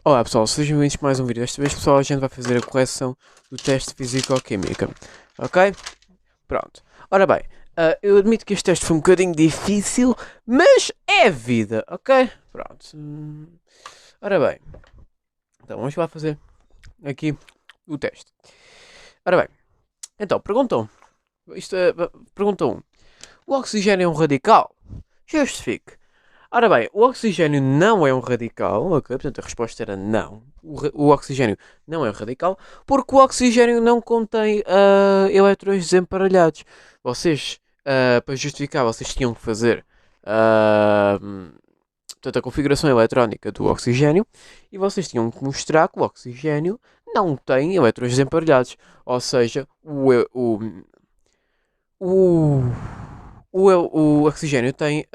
Olá pessoal, sejam bem-vindos a mais um vídeo. Desta vez pessoal a gente vai fazer a correção do teste de Físico-Química. Ok? Pronto. Ora bem, eu admito que este teste foi um bocadinho difícil, mas é vida, ok? Pronto. Ora bem, então vamos lá fazer aqui o teste. Ora bem, então perguntam. Pergunta 1. O oxigênio é um radical? Justifique. Ora bem, o oxigênio não é um radical, ok? Portanto, a resposta era não. O oxigênio não é um radical, porque o oxigênio não contém eletrões desemparelhados. Vocês, para justificar, vocês tinham que fazer portanto, a configuração eletrónica do oxigênio e vocês tinham que mostrar que o oxigênio não tem eletrões desemparelhados. Ou seja, o, o oxigênio tem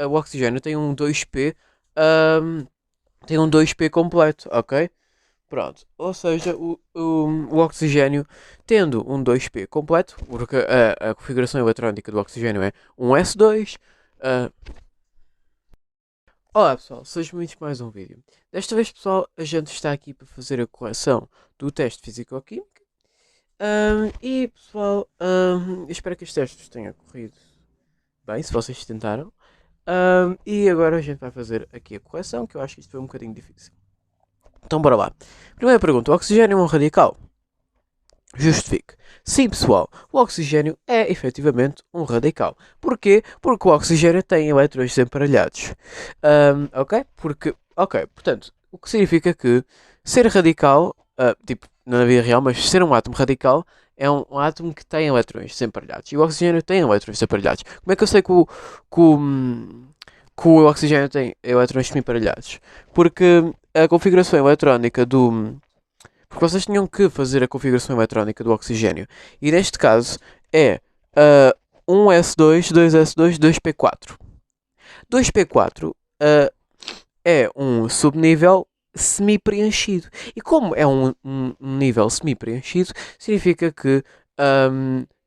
um 2P, tem um 2P completo, ok? Pronto, ou seja, o oxigênio tendo um 2P completo, porque a configuração eletrónica do oxigênio é um S2. Olá pessoal, sejam bem-vindos a mais um vídeo. Desta vez pessoal, a gente está aqui para fazer a correção do teste de Físico-Química. E pessoal, eu espero que os testes tenham corrido bem, se vocês tentaram. E agora a gente vai fazer aqui a correção, que eu acho que isto foi um bocadinho difícil. Então bora lá. Primeira pergunta, o oxigênio é um radical? Justifique. Sim pessoal, o oxigênio é efetivamente um radical. Porquê? Porque o oxigênio tem elétrons desemparelhados. Ok, portanto, o que significa que ser radical, tipo, na vida real, mas ser um átomo radical é um átomo que tem elétrons desemparelhados. E o oxigênio tem elétrons desemparelhados. Como é que eu sei que o oxigênio tem elétrons desemparelhados? Porque a configuração eletrónica do... Porque vocês tinham que fazer a configuração eletrónica do oxigênio. E neste caso é 1s2, 2s2, 2p4. 2p4 é um subnível semi-preenchido. E como é um nível semi-preenchido, significa que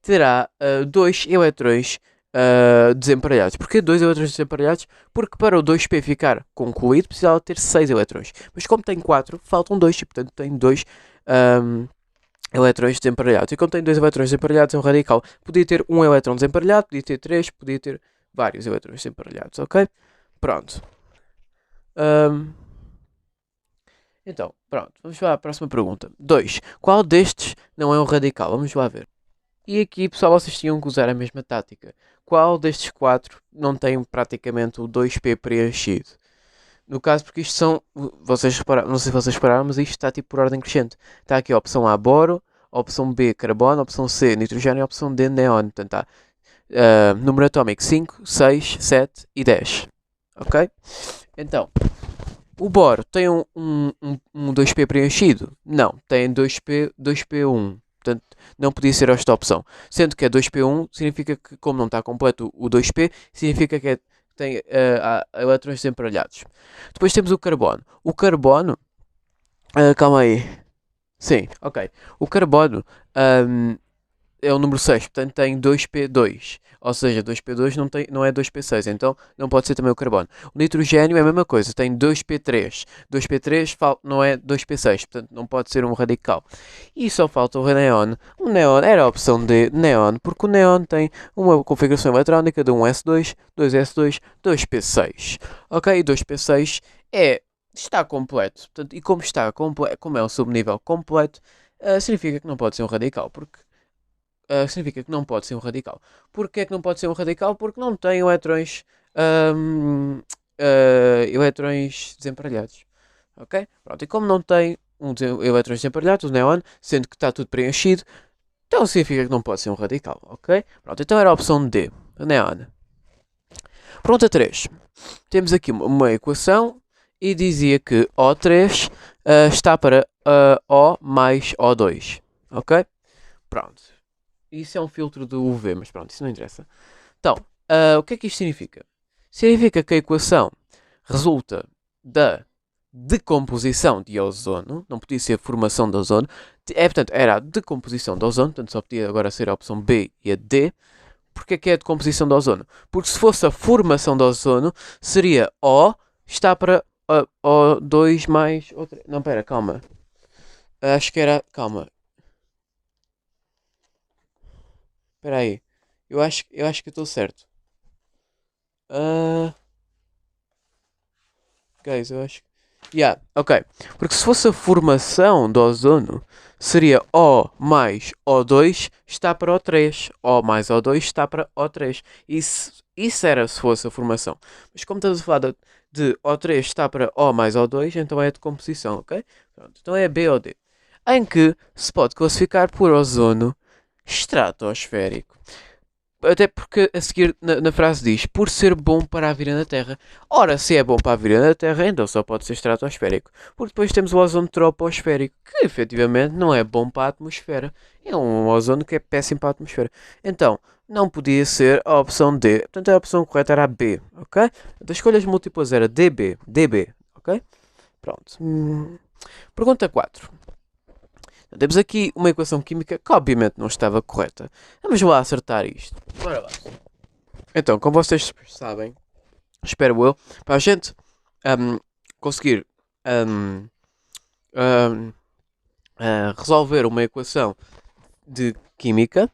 terá 2 eletrões desemparelhados. Porquê 2 eletrões desemparelhados? Porque para o 2p ficar concluído precisava ter 6 eletrões. Mas como tem 4, faltam 2 e portanto tem 2 eletrões desemparelhados. E como tem 2 eletrões desemparelhados é um radical. Podia ter um eletrão desemparelhado, podia ter 3, podia ter vários eletrões desemparelhados, ok? Pronto. Então, pronto, vamos para a próxima pergunta. 2. Qual destes não é um radical? Vamos lá ver. E aqui, pessoal, vocês tinham que usar a mesma tática. Qual destes 4 não tem praticamente o 2P preenchido? No caso, porque isto são... Vocês repararam, não sei se vocês repararam, mas isto está tipo por ordem crescente. Está aqui a opção A, boro, a opção B, carbono, a opção C, nitrogênio e a opção D, neon. Portanto, está número atómico 5, 6, 7 e 10. Ok? Então, o boro tem um 2P preenchido? Não, tem 2P1. Portanto, não podia ser esta opção. Sendo que é 2p1, significa que, como não está completo o 2p, significa que tem eletrões desemparelhados. Depois temos o carbono. O carbono... calma aí. Sim, ok. O carbono é o número 6, portanto tem 2p2. Ou seja, 2p2 não é 2p6, então não pode ser também o carbono. O nitrogênio é a mesma coisa, tem 2p3. 2p3 não é 2p6, portanto não pode ser um radical. E só falta o neon. O neon era a opção de neon, porque o neon tem uma configuração eletrónica de 1s2, 2s2, 2p6. Ok, 2p6 está completo. Portanto, e como está completo, como é um subnível completo, significa que não pode ser um radical, porque... significa que não pode ser um radical. Porquê é que não pode ser um radical? Porque não tem elétrons, elétrons desemparelhados. Ok? Pronto, e como não tem elétrons desemparelhados, o neon, sendo que está tudo preenchido, então significa que não pode ser um radical. Ok? Pronto, então era a opção D, o neon. Pergunta 3. Temos aqui uma equação e dizia que O3 está para O mais O2. Ok? Pronto. Isso é um filtro do UV, mas pronto, isso não interessa. Então, o que é que isto significa? Significa que a equação resulta da decomposição de ozono, não podia ser a formação de ozono, portanto, era a decomposição de ozono, portanto só podia agora ser a opção B e a D. Porque é que é a decomposição de ozono? Porque se fosse a formação de ozono, seria O está para O2 mais outra. Não, pera, calma. Acho que era. Calma. Espera aí. Eu acho que eu estou certo. Ah, guys, eu acho. Yeah, ok. Porque se fosse a formação do ozono, seria O mais O2 está para O3. O mais O2 está para O3. Isso era se fosse a formação. Mas como estamos a falar de O3 está para O mais O2, então é a decomposição, ok? Pronto, então é B ou D. Em que se pode classificar por ozono estratosférico. Até porque a seguir na frase diz por ser bom para a vida na Terra. Ora, se é bom para a vida na Terra, então só pode ser estratosférico. Porque depois temos o ozono troposférico, que efetivamente não é bom para a atmosfera. É um ozono que é péssimo para a atmosfera. Então, não podia ser a opção D. Portanto, a opção correta era a B, ok? Das escolhas múltiplas era DB, DB, ok? Pronto. Pergunta 4. Temos aqui uma equação química que obviamente não estava correta. Vamos lá acertar isto. Bora lá. Então, como vocês sabem, espero eu, para a gente conseguir ahm, ahm, resolver uma equação de química,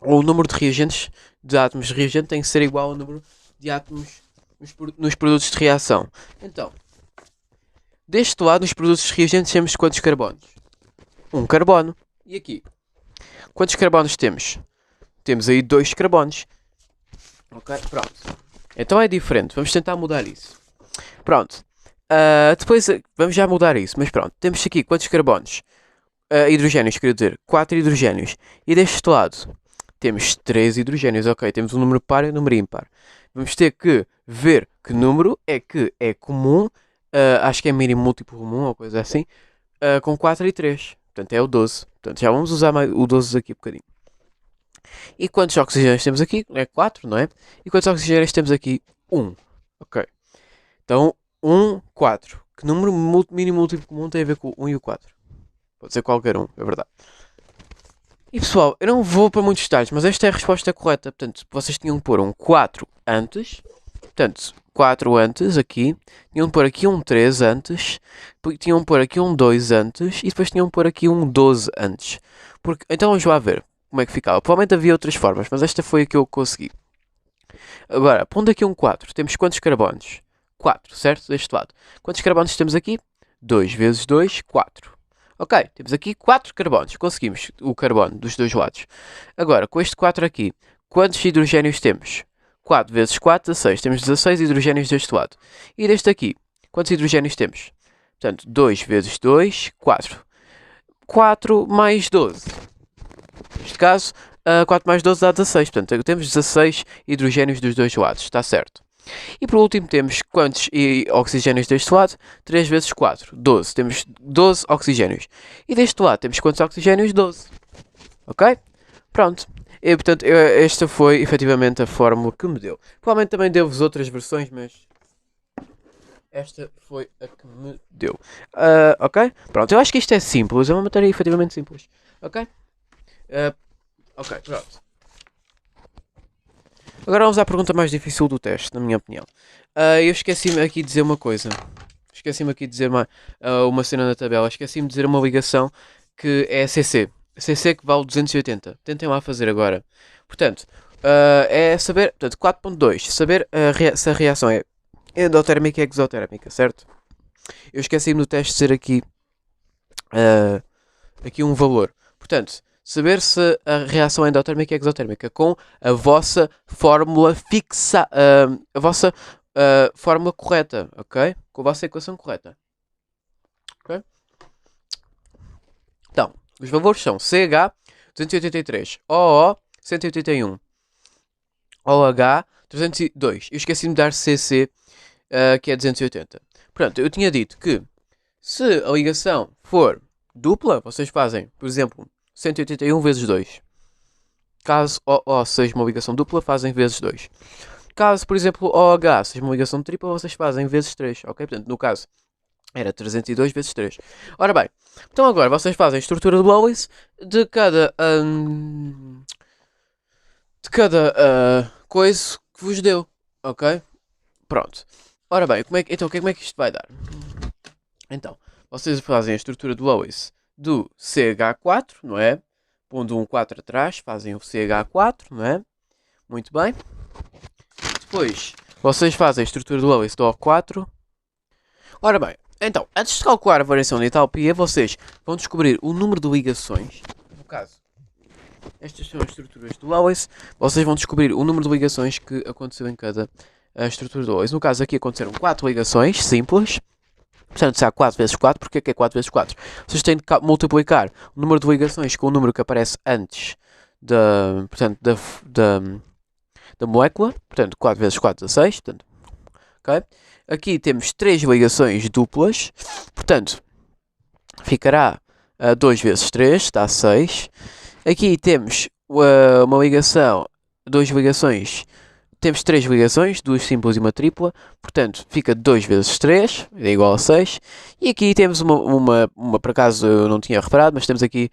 o número de reagentes, de átomos de reagente, tem que ser igual ao número de átomos nos produtos de reação. Então, deste lado, nos produtos de reagentes, temos quantos carbonos? Um carbono. E aqui? Quantos carbonos temos? Temos aí 2 carbonos. Ok? Pronto. Então é diferente. Vamos tentar mudar isso. Pronto. Depois vamos já mudar isso. Mas pronto. Temos aqui quantos carbonos? Hidrogénios, quero dizer. 4 hidrogénios. E deste lado temos 3 hidrogénios. Ok. Temos um número par e um número ímpar. Vamos ter que ver que número é que é comum. Acho que é mínimo múltiplo comum ou coisa assim. Com 4 e 3. Portanto é o 12. Portanto já vamos usar o 12 aqui um bocadinho. E quantos oxigênios temos aqui? É 4, não é? E quantos oxigênios temos aqui? 1. Ok. Então, 1, 4. Que número mínimo múltiplo comum tem a ver com o 1 e o 4? Pode ser qualquer um, é verdade. E pessoal, eu não vou para muitos detalhes, mas esta é a resposta correta. Portanto, vocês tinham que pôr um 4 antes. Portanto, 4 antes aqui. Tinham que pôr aqui um 3 antes. Tinham que pôr aqui um 2 antes. E depois tinham que pôr aqui um 12 antes. Então vamos lá ver como é que ficava. Provavelmente havia outras formas, mas esta foi a que eu consegui. Agora, pondo aqui um 4, temos quantos carbonos? 4, certo? Deste lado. Quantos carbonos temos aqui? 2 vezes 2, 4. Ok, temos aqui 4 carbonos. Conseguimos o carbono dos dois lados. Agora, com este 4 aqui, quantos hidrogénios temos? 4 vezes 4, 16. Temos 16 hidrogénios deste lado. E deste aqui, quantos hidrogénios temos? Portanto, 2 vezes 2, 4. 4 mais 12. Neste caso, 4 mais 12 dá 16. Portanto, temos 16 hidrogénios dos dois lados. Está certo. E por último temos quantos oxigénios deste lado? 3 vezes 4, 12. Temos 12 oxigénios. E deste lado temos quantos oxigénios? 12. Ok? Pronto. E portanto, esta foi efetivamente a fórmula que me deu. Provavelmente também deu-vos outras versões, mas esta foi a que me deu. Ok? Pronto, eu acho que isto é simples. É uma matéria efetivamente simples. Ok? Ok, pronto. Agora vamos à pergunta mais difícil do teste, na minha opinião. Eu esqueci-me aqui de dizer uma coisa. Esqueci-me aqui de dizer uma cena na tabela. Esqueci-me de dizer uma ligação que é CC. CC que vale 280. Tentem lá fazer agora. Portanto, é saber... Portanto, 4.2. Saber se a reação é endotérmica e exotérmica, certo? Eu esqueci-me no teste de dizer aqui... aqui um valor. Portanto, saber se a reação é endotérmica e exotérmica com a vossa fórmula fixa, a vossa fórmula correta, ok? Com a vossa equação correta. Ok? Então, os valores são CH 283, OO 181, OH 302. Eu esqueci-me de dar CC, que é 280. Portanto, eu tinha dito que se a ligação for dupla, vocês fazem, por exemplo, 181 vezes 2. Caso OO seja uma ligação dupla, fazem vezes 2. Caso, por exemplo, OH seja uma ligação tripla, vocês fazem vezes 3. Ok? Portanto, no caso, era 302 vezes 3. Ora bem, então agora vocês fazem a estrutura do Lewis de cada... coisa que vos deu. Ok? Pronto. Ora bem, como é que isto vai dar? Então, vocês fazem a estrutura do Lewis do CH4, não é? Pondo um 4 atrás, fazem o CH4, não é? Muito bem. Depois, vocês fazem a estrutura do Lewis do O4. Ora bem, então, antes de calcular a variação de entalpia, vocês vão descobrir o número de ligações. No caso, estas são as estruturas do Lewis. Vocês vão descobrir o número de ligações que aconteceu em cada estrutura do Lewis. No caso aqui aconteceram 4 ligações simples. Portanto, se há 4 vezes 4, porque é que é 4 vezes 4? Vocês têm de multiplicar o número de ligações com o número que aparece antes portanto, da molécula. Portanto, 4 vezes 4 dá 6. Portanto, okay? Aqui temos 3 ligações duplas. Portanto, ficará 2 vezes 3, dá 6. Aqui temos uma ligação, 2 ligações. Temos 3 ligações, 2 simples e uma tripla, portanto fica 2 vezes 3, é igual a 6. E aqui temos uma por acaso eu não tinha reparado, mas temos aqui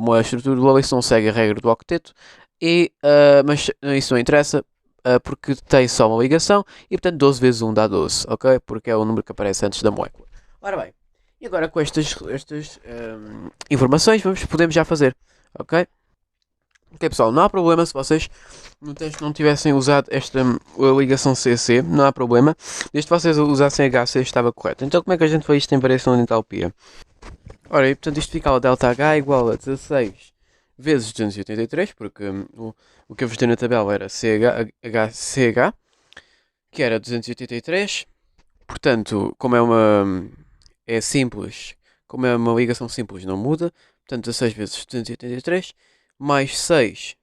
uma estrutura do Lewis, não segue a regra do octeto, mas isso não interessa, porque tem só uma ligação, e portanto 12 vezes 1 dá 12, ok? Porque é o número que aparece antes da molécula. Ora bem, e agora com estas informações podemos já fazer, ok? Ok, pessoal, não há problema se vocês no teste não tivessem usado esta ligação CC, não há problema. Desde que vocês usassem HC estava correto. Então como é que a gente faz isto em variação de entalpia? Ora, e portanto isto ficava ΔH igual a 16 vezes 283, porque o que eu vos dei na tabela era HCH, que era 283. Portanto, como é simples, como é uma ligação simples, não muda. Portanto, 16 vezes 283 mais 6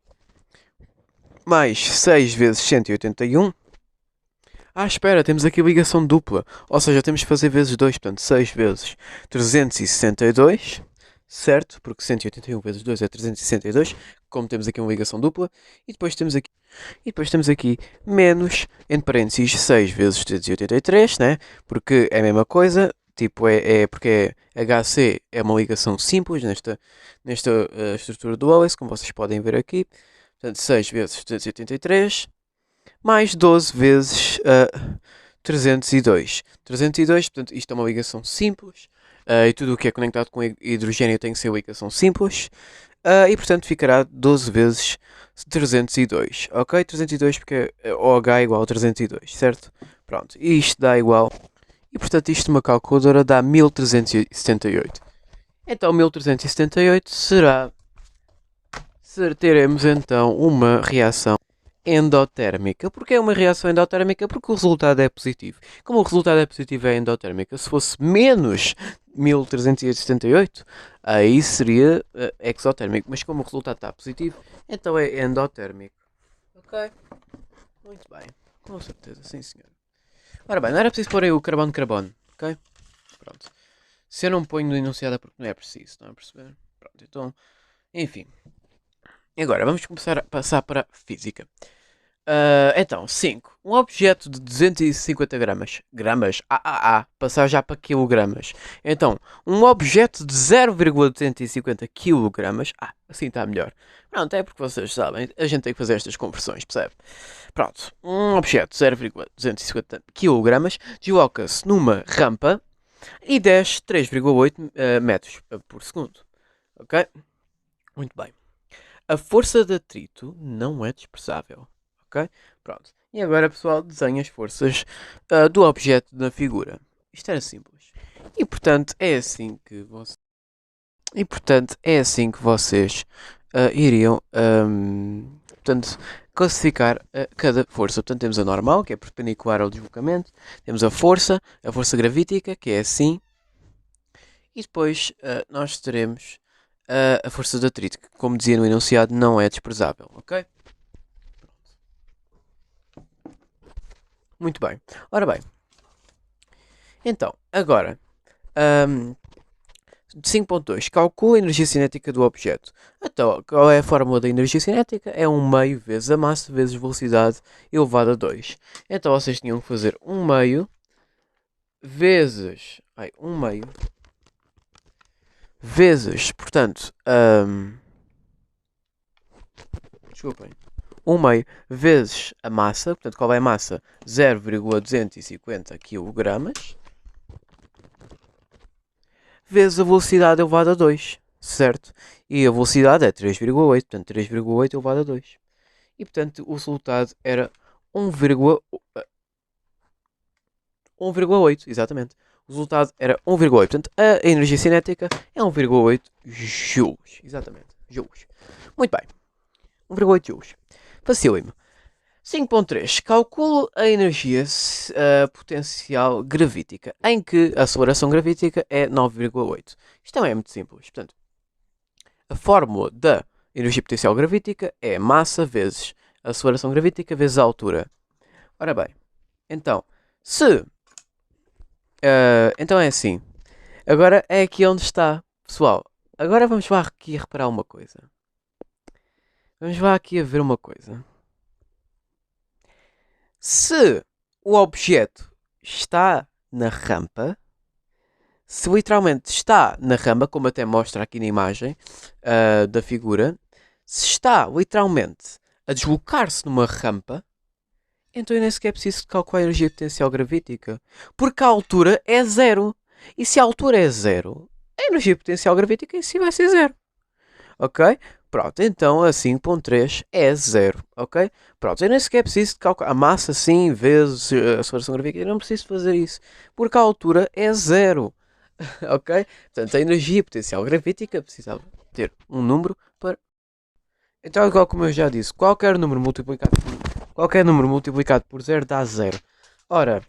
vezes 181. Espera, temos aqui ligação dupla. Ou seja, temos que fazer vezes 2. Portanto, 6 vezes 362. Certo? Porque 181 vezes 2 é 362. Como temos aqui uma ligação dupla. E depois temos aqui menos, entre parênteses, 6 vezes 283, né? Porque é a mesma coisa. Tipo, porque HC é uma ligação simples nesta estrutura do Lewis, como vocês podem ver aqui. Portanto, 6 vezes 283 mais 12 vezes 302. 302, portanto, isto é uma ligação simples. E tudo o que é conectado com hidrogênio tem que ser ligação simples. E portanto ficará 12 vezes 302. Ok? 302 porque OH é igual a 302, certo? Pronto. E isto dá igual. E portanto isto numa calculadora dá 1378. Então 1378 teremos então uma reação endotérmica. Porquê é uma reação endotérmica? Porque o resultado é positivo. Como o resultado é positivo, é endotérmica. Se fosse menos 1378, aí seria exotérmico. Mas como o resultado está positivo, então é endotérmico. Ok? Muito bem. Com certeza, sim senhor. Ora bem, não era preciso pôr aí o carbono-carbono. Ok? Pronto. Se eu não ponho no enunciado é porque não é preciso. Não é perceber? Pronto, então... Enfim. Agora, vamos começar a passar para a física. Então, 5. Um objeto de 250 gramas. Passar já para quilogramas. Então, um objeto de 0,250 quilogramas. Assim está melhor. Pronto, é porque vocês sabem, a gente tem que fazer estas conversões, percebe? Pronto, um objeto de 0,250 quilogramas desloca-se numa rampa e desce 3,8 metros por segundo. Ok? Muito bem. A força de atrito não é dispersável. Ok? Pronto. E agora, pessoal, desenha as forças do objeto na figura. Isto era simples. E portanto é assim que vocês iriam portanto, classificar cada força. Portanto, temos a normal, que é perpendicular ao deslocamento. Temos a força gravítica, que é assim. E depois nós teremos a força de atrito, que, como dizia no enunciado, não é desprezável. Ok? Muito bem. Ora bem. Então, agora. 5.2. Calcula a energia cinética do objeto. Então, qual é a fórmula da energia cinética? É 1 meio vezes a massa vezes velocidade elevado a 2. Então, vocês tinham que fazer 1 meio vezes... 1 meio vezes, portanto... desculpem. 1 meio vezes a massa, portanto, qual é a massa? 0,250 kg, vezes a velocidade elevada a 2, certo? E a velocidade é 3,8, portanto, 3,8 elevado a 2. E, portanto, o resultado era 1,8, exatamente. O resultado era 1,8. Portanto, a energia cinética é 1,8 joules. Exatamente, joules. Muito bem, 1,8 joules. Facílimo. 5.3. Calcule a energia potencial gravítica, em que a aceleração gravítica é 9,8. Isto também é muito simples. Portanto, a fórmula da energia potencial gravítica é massa vezes a aceleração gravítica vezes a altura. Ora bem, então, se... então é assim. Agora é aqui onde está. Pessoal, agora vamos lá aqui a reparar uma coisa. Vamos lá aqui a ver uma coisa. Se o objeto está na rampa, se literalmente está na rampa, como até mostra aqui na imagem da figura, se está literalmente a deslocar-se numa rampa, então eu nem sequer preciso de calcular a energia potencial gravítica, porque a altura é zero. E se a altura é zero, a energia potencial gravítica em si vai ser zero. Ok? Pronto, então a 5.3 é zero, ok? Pronto, eu nem sequer preciso de calcular a massa sim vezes a aceleração gravítica, eu não preciso fazer isso, porque a altura é zero, ok? Portanto, a energia potencial gravítica precisava ter um número para... Então, igual como eu já disse, qualquer número multiplicado por zero dá zero. Ora,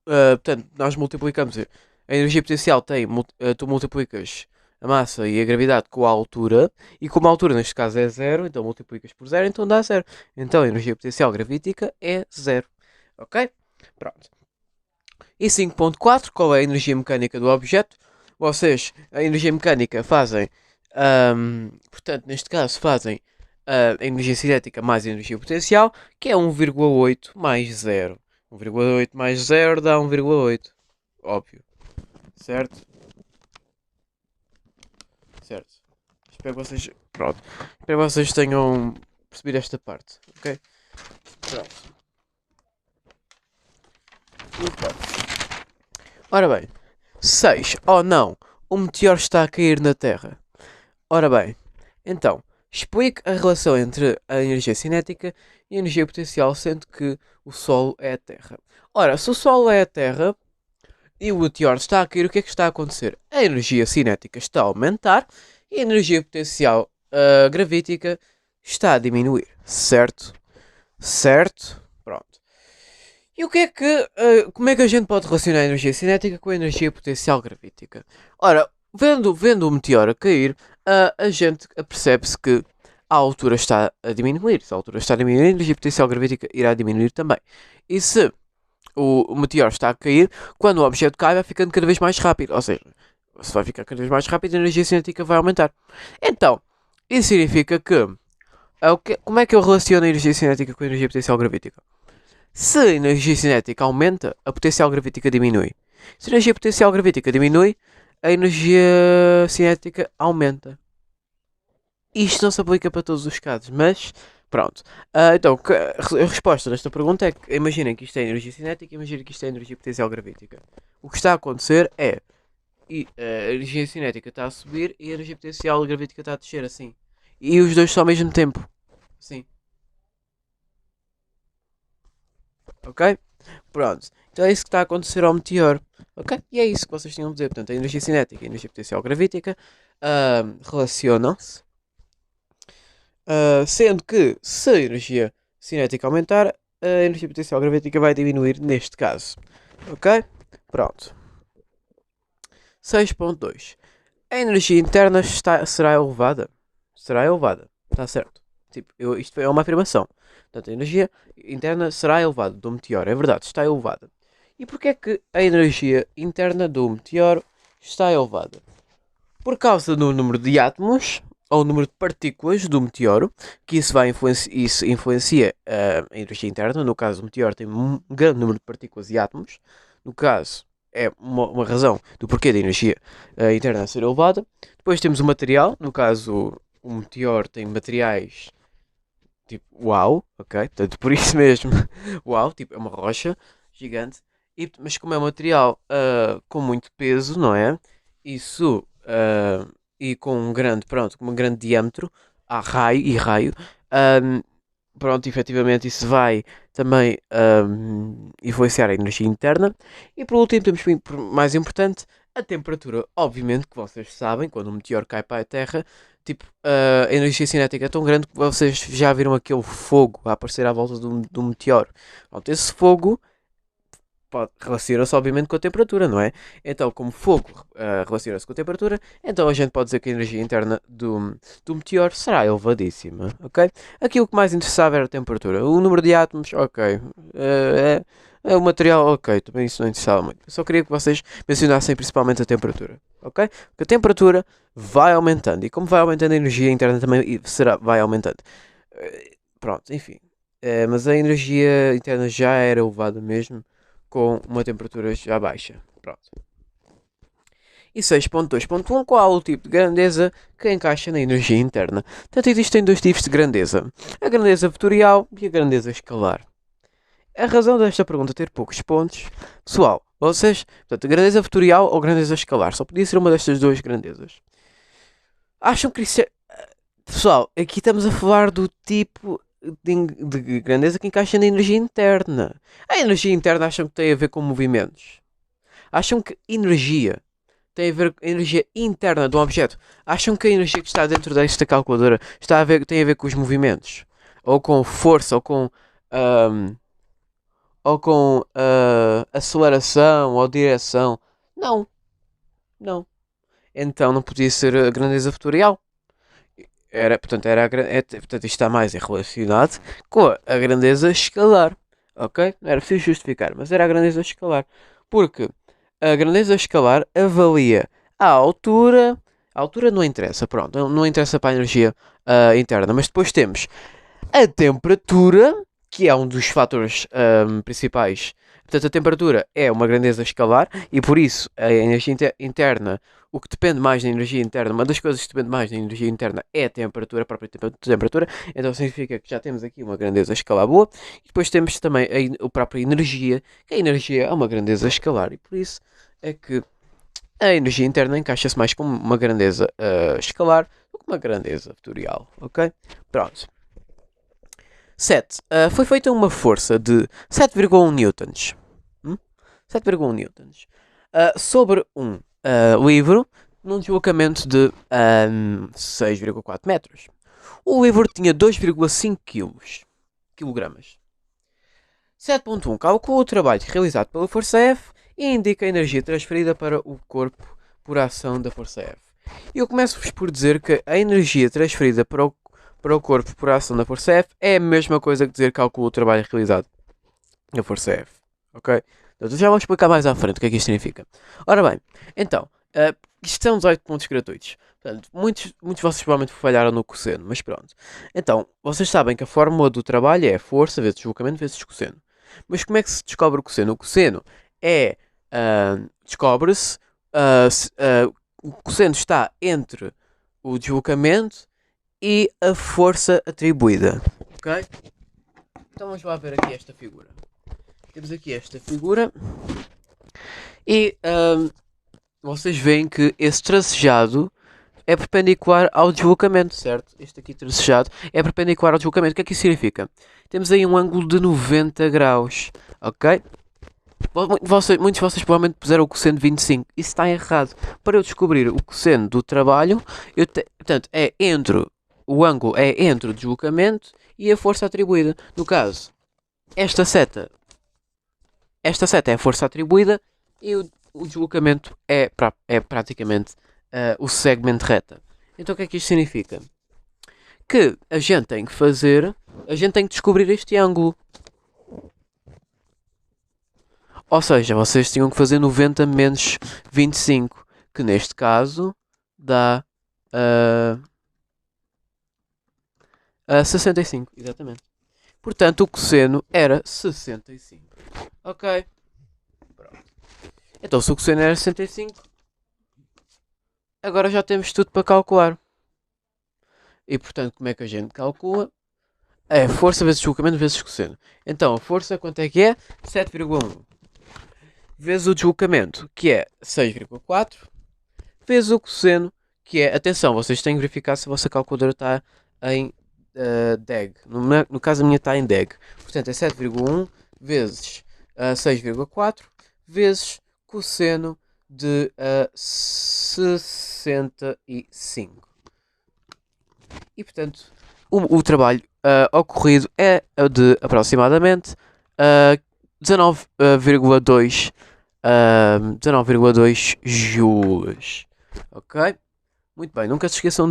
portanto, nós multiplicamos a energia potencial tem, tu multiplicas a massa e a gravidade com a altura, e como a altura neste caso é zero, então multiplicas por zero, então dá zero. Então a energia potencial gravítica é zero. Ok? Pronto. E 5.4, qual é a energia mecânica do objeto? Vocês, a energia mecânica fazem, portanto, neste caso fazem a energia cinética mais a energia potencial, que é 1,8 mais 0. 1,8 mais 0 dá 1,8. Óbvio. Certo? Certo. Espero que vocês. Pronto. Espero que vocês tenham percebido esta parte. Ok? Pronto. Muito bem. Ora bem. 6. Oh não. O meteoro está a cair na Terra. Ora bem. Então. Explique a relação entre a energia cinética e a energia potencial, sendo que o Sol é a Terra. Ora, se o Sol é a Terra e o meteoro está a cair, o que é que está a acontecer? A energia cinética está a aumentar e a energia potencial gravítica está a diminuir. Certo? Certo? Pronto. E o que é que, como é que a gente pode relacionar a energia cinética com a energia potencial gravítica? Ora, vendo o meteoro a cair, a gente percebe-se que a altura está a diminuir. Se a altura está a diminuir, a energia potencial gravítica irá diminuir também. E se o meteoro está a cair, quando o objeto cai, vai ficando cada vez mais rápido. Ou seja, se vai ficar cada vez mais rápido, a energia cinética vai aumentar. Então, isso significa que, como é que eu relaciono a energia cinética com a energia potencial gravítica? Se a energia cinética aumenta, a potencial gravítica diminui. Se a energia potencial gravítica diminui, a energia cinética aumenta. Isto não se aplica para todos os casos, mas pronto. Então, a resposta desta pergunta é que imaginem que isto é energia cinética e imaginem que isto é energia potencial gravítica. O que está a acontecer é a energia cinética está a subir e a energia potencial gravítica está a descer assim. E os dois só ao mesmo tempo. Assim. Ok? Pronto. Então é isso que está a acontecer ao meteoro. Ok? E é isso que vocês tinham a dizer. Portanto, a energia cinética e a energia potencial gravítica relacionam-se. Sendo que se a energia cinética aumentar, a energia potencial gravítica vai diminuir neste caso. Ok? Pronto. 6.2. A energia interna será elevada? Será elevada. Está certo. Tipo, isto é uma afirmação. Portanto, a energia interna será elevada do meteoro. É verdade, está elevada. E porquê é que a energia interna do meteoro está elevada? Por causa do número de átomos ou o número de partículas do meteoro, que isso influencia a energia interna. No caso, o meteoro tem um grande número de partículas e átomos. No caso, é uma razão do porquê da energia interna ser elevada. Depois temos o material. No caso, o meteoro tem materiais tipo, uau, ok? Portanto, por isso mesmo, uau, tipo, é uma rocha gigante. Mas como é um material com muito peso, não é? Isso, e com um grande, pronto, com um grande diâmetro, há raio e raio, ah, pronto, efetivamente isso vai também influenciar a energia interna. E por último, temos mais importante, a temperatura. Obviamente que vocês sabem, quando um meteoro cai para a Terra, tipo, a energia cinética é tão grande que vocês já viram aquele fogo a aparecer à volta do meteoro. Pronto, esse fogo relaciona-se obviamente com a temperatura, não é? Então, como fogo relaciona-se com a temperatura, então a gente pode dizer que a energia interna do meteoro será elevadíssima, ok? Aqui o que mais interessava era a temperatura. O número de átomos, ok. É o material, ok. Também isso não interessava muito. Eu só queria que vocês mencionassem principalmente a temperatura, ok? Porque a temperatura vai aumentando e como vai aumentando a energia interna também vai aumentando. Pronto, enfim. Mas a energia interna já era elevada mesmo com uma temperatura já baixa. Pronto. E 6.2.1, qual o tipo de grandeza que encaixa na energia interna? Portanto, existem dois tipos de grandeza: a grandeza vetorial e a grandeza escalar. A razão desta pergunta ter poucos pontos, pessoal, vocês, portanto, grandeza vetorial ou grandeza escalar, só podia ser uma destas duas grandezas. Acham que isso é... Pessoal, aqui estamos a falar do tipo de grandeza que encaixa na energia interna. A energia interna acham que tem a ver com movimentos? Acham que energia tem a ver com a energia interna de um objeto? Acham que a energia que está dentro desta calculadora tem a ver com os movimentos? Ou com força, ahm, ou com aceleração, ou direção? Não, não. Então não podia ser a grandeza vetorial. Portanto, portanto, isto está mais relacionado com a grandeza escalar. Ok? Não era preciso justificar, mas era a grandeza escalar. Porque a grandeza escalar avalia a altura. A altura não interessa, pronto, não interessa para a energia interna, mas depois temos a temperatura, que é um dos fatores principais. Portanto, a temperatura é uma grandeza escalar e por isso a energia interna, o que depende mais da energia interna, uma das coisas que depende mais da energia interna é a temperatura, a própria temperatura. Então significa que já temos aqui uma grandeza escalar boa. E depois temos também a própria energia, que a energia é uma grandeza escalar e por isso é que a energia interna encaixa-se mais como uma grandeza escalar do que uma grandeza vetorial, ok? Pronto. 7. Foi feita uma força de 7,1 newtons. 7,1 newtons. Sobre um livro num deslocamento de 6,4 metros. O livro tinha 2,5 kg. 7.1. Calcula o trabalho realizado pela força F e indica a energia transferida para o corpo por ação da força F. Eu começo-vos por dizer que a energia transferida para o corpo por ação da força F é a mesma coisa que dizer calcula o trabalho realizado na força F. Ok? Então já vou explicar mais à frente o que é que isto significa. Ora bem, então, isto são 18 pontos gratuitos. Portanto, muitos de vocês provavelmente falharam no cosseno, mas pronto. Então, vocês sabem que a fórmula do trabalho é força vezes deslocamento vezes cosseno. Mas como é que se descobre o cosseno? O cosseno é, descobre-se, o cosseno está entre o deslocamento e a força atribuída. Ok? Então vamos lá ver aqui esta figura. Temos aqui esta figura e vocês veem que esse tracejado é perpendicular ao deslocamento, certo? Este aqui tracejado é perpendicular ao deslocamento. O que é que isso significa? Temos aí um ângulo de 90 graus, ok? Muitos de vocês provavelmente puseram o cosseno de 25. Isso está errado. Para eu descobrir o cosseno do trabalho, portanto, o ângulo é entre o deslocamento e a força atribuída. No caso, esta seta é a força atribuída e o deslocamento é praticamente o segmento reta. Então o que é que isto significa? Que a gente tem que descobrir este ângulo. Ou seja, vocês tinham que fazer 90 menos 25, que neste caso dá 65, exatamente. Portanto, o cosseno era 65. Ok. Pronto. Então, se o cosseno era 65, agora já temos tudo para calcular. E, portanto, como é que a gente calcula? É força vezes deslocamento vezes cosseno. Então, a força quanto é que é? 7,1. Vezes o deslocamento, que é 6,4. Vezes o cosseno, que é... Atenção, vocês têm que verificar se a vossa calculadora está em DEG. No caso, a minha está em DEG. Portanto, é 7,1 vezes 6,4 vezes cosseno de 65. E, portanto, o trabalho ocorrido é de aproximadamente 19,2 19,2 joules. Ok? Muito bem, nunca se esqueçam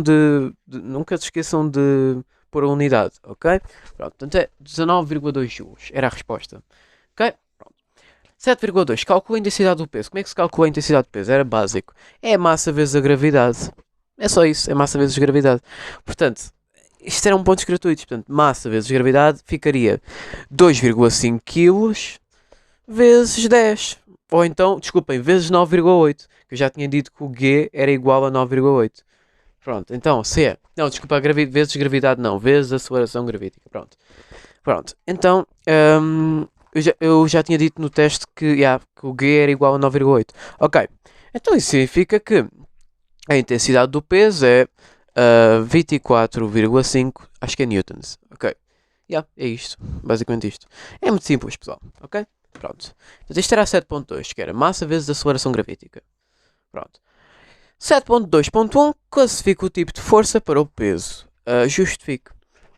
de pôr a unidade, ok? Pronto, portanto é 19,2 joules, era a resposta. Ok? Pronto. 7,2, calcula a intensidade do peso. Como é que se calcula a intensidade do peso? Era básico. É a massa vezes a gravidade. É só isso, é massa vezes gravidade. Portanto, isto eram pontos gratuitos. Portanto, massa vezes gravidade ficaria 2,5 kg vezes 10. Ou então, desculpem, vezes 9,8. Que eu já tinha dito que o G era igual a 9,8. Pronto, então, se é... Não, desculpa, vezes gravidade não. Vezes aceleração gravítica. Pronto. Pronto, então... eu já tinha dito no teste que o G era igual a 9,8. Ok. Então isso significa que a intensidade do peso é 24,5, acho que é newtons. Ok. É isto. Basicamente isto. É muito simples, pessoal. Ok? Pronto. Então isto era 7.2, que era massa vezes aceleração gravítica. Pronto. 7.2.1 classifica o tipo de força para o peso. Justifique.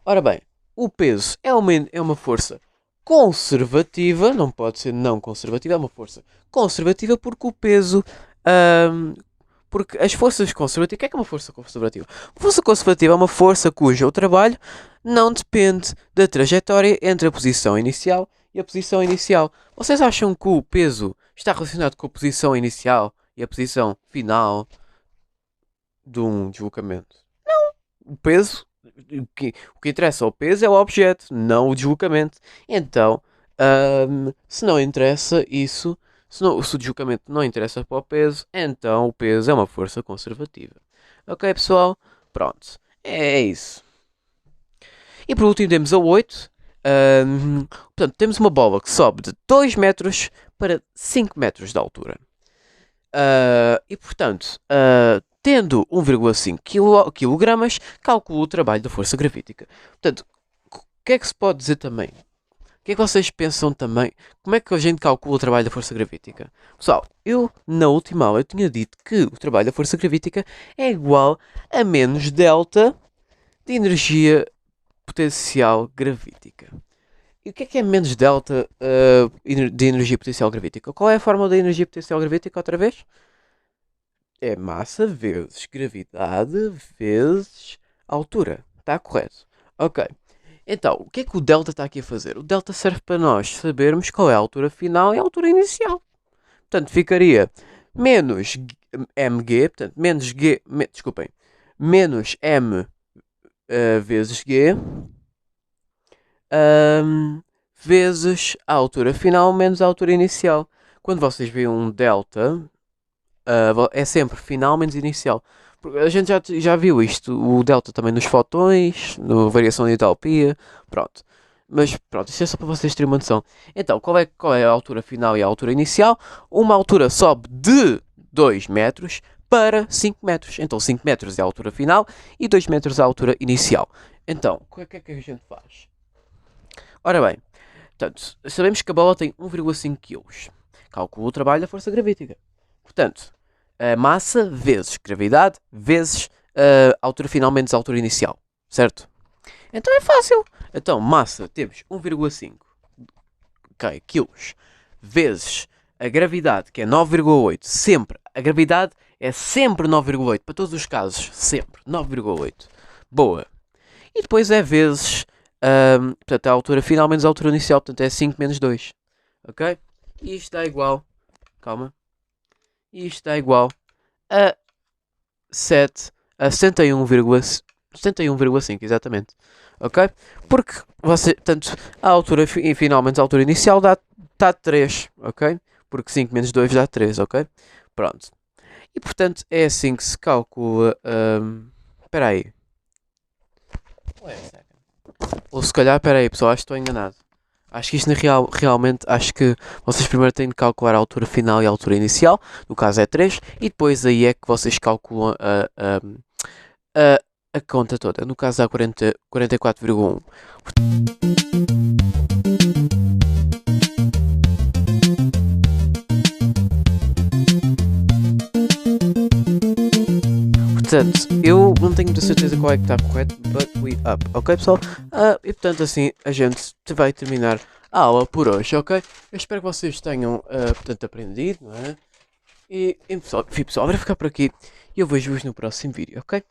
Ora bem, o peso é uma força conservativa, não pode ser não conservativa, é uma força conservativa porque o peso... porque as forças conservativas... O que é uma força conservativa? Uma força conservativa é uma força cujo trabalho não depende da trajetória entre a posição inicial e a posição inicial. Vocês acham que o peso está relacionado com a posição inicial e a posição final de um deslocamento? O peso, o que interessa ao peso é o objeto, não o deslocamento. Então, se não interessa isso, se o deslocamento não interessa para o peso, então o peso é uma força conservativa. Ok, pessoal? Pronto. É isso. E por último temos a 8. Portanto, temos uma bola que sobe de 2 metros para 5 metros de altura. E portanto, tendo 1,5 kg, calcula o trabalho da força gravítica. Portanto, o que é que se pode dizer também? O que é que vocês pensam também? Como é que a gente calcula o trabalho da força gravítica? Pessoal, eu na última aula eu tinha dito que o trabalho da força gravítica é igual a menos delta de energia potencial gravítica. E o que é menos delta de energia potencial gravítica? Qual é a fórmula da energia potencial gravítica outra vez? É massa vezes gravidade vezes altura. Está correto? Ok. Então, o que é que o delta está aqui a fazer? O delta serve para nós sabermos qual é a altura final e a altura inicial. Portanto, ficaria menos mg, portanto, menos g, desculpem, menos m vezes g vezes a altura final menos a altura inicial. Quando vocês veem um delta, é sempre final menos inicial. Porque a gente já viu isto, o delta também nos fotões, na variação de entalpia, pronto. Mas pronto, isto é só para vocês terem uma noção. Então, qual é a altura final e a altura inicial? Uma altura sobe de 2 metros para 5 metros. Então 5 metros é a altura final e 2 metros é a altura inicial. Então, o que é que a gente faz? Ora bem, portanto, sabemos que a bola tem 1,5 kg. Calcula o trabalho da força gravítica. Portanto, a massa vezes gravidade vezes altura final menos altura inicial. Certo? Então é fácil. Então, massa, temos 1,5 kg vezes a gravidade, que é 9,8. Sempre. A gravidade é sempre 9,8. Para todos os casos. Sempre. 9,8. Boa. E depois é vezes... portanto, a altura final menos a altura inicial. Portanto, é 5 menos 2. Ok? E isto dá igual... Calma. E isto dá igual a 71,5, exatamente. Ok? Porque portanto, a altura final menos a altura inicial dá 3, ok? Porque 5 menos 2 dá 3, ok? Pronto. E portanto é assim que se calcula. Espera aí. Ou se calhar, peraí pessoal, acho que estou enganado. Acho que isto realmente, acho que vocês primeiro têm de calcular a altura final e a altura inicial, no caso é 3, e depois aí é que vocês calculam a, a conta toda, no caso dá 44,1. Portanto, eu não tenho muita certeza qual é que está correto, but we up, ok pessoal? E portanto assim a gente vai terminar a aula por hoje, ok? Eu espero que vocês tenham portanto, aprendido, não é? E pessoal, agora ficar por aqui e eu vejo-vos no próximo vídeo, ok?